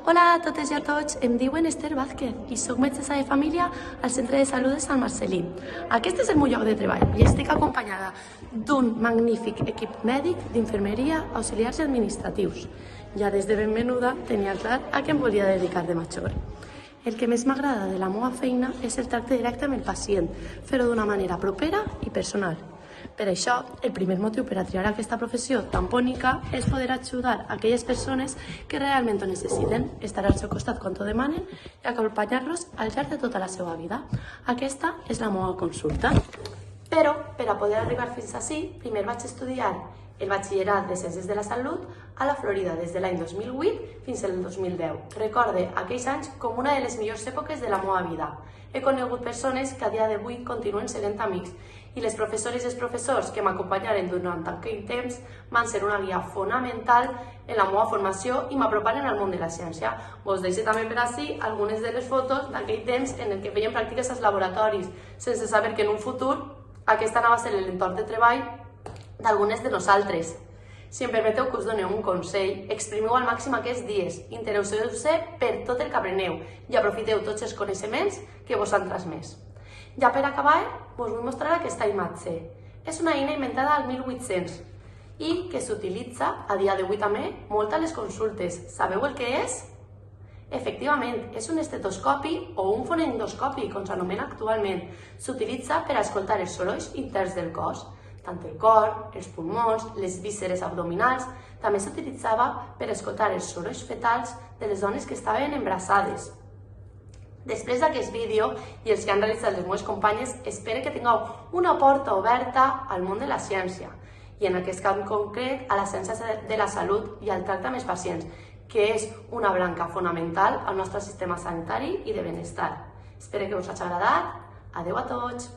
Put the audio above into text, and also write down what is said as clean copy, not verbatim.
Hola a totes i a tots, em diuen Esther Vázquez i soc metgessa de família al Centre de Salut de Sant Marcelí. Aquest és el meu lloc de treball i estic acompanyada d'un magnífic equip mèdic d'infermeria, auxiliars i administratius. Ja des de ben menuda tenia clar a què em volia dedicar de major. El que més m'agrada de la meva feina és el tracte directe amb el pacient, fer-ho d'una manera propera i personal. Per això, el primer motiu per a triar aquesta professió tan bonica és poder ajudar aquelles persones que realment ho necessiten, estar al seu costat quan ho demanen i acompanyar-los al llarg de tota la seva vida. Aquesta és la meva consulta. Però, per a poder arribar fins ací, primer vaig estudiar el batxillerat de Ciències de la Salut a la Florida des de l'any 2008 fins al 2010. Recorde aquells anys com una de les millors èpoques de la meva vida. He conegut persones que a dia d'avui continuen sent amics i les professores i els professors que m'acompanyaren durant aquell temps van ser una guia fonamental en la meva formació i m'aproparen al món de la ciència. Vos deixo també per ací algunes de les fotos d'aquell temps en què feien pràctiques als laboratoris, sense saber que en un futur aquest anava a ser l'entorn de treball d'algunes de nosaltres. Si em permeteu que us doneu un consell, exprimiu al màxim aquests dies, interesseu-vos per tot el que apreneu i aprofiteu tots els coneixements que vos han transmès. Ja per acabar, us vull mostrar aquesta imatge. És una eina inventada al 1800 i que s'utilitza a dia d'avui també molt a les consultes. Sabeu el que és? Efectivament, és un estetoscopi o un fonendoscopi, com s'anomena actualment. S'utilitza per a escoltar els sorolls interns del cos, tant el cor, els pulmons, les vísceres abdominals. També s'utilitzava per escoltar els sorolls fetals de les dones que estaven embarassades. Després d'aquest vídeo i els que han realitzat les meves companyes, espero que tingueu una porta oberta al món de la ciència i en aquest camp concret a la ciència de la salut i al tracte amb els pacients, que és una branca fonamental al nostre sistema sanitari i de benestar. Espero que us hagi agradat. Adeu a tots!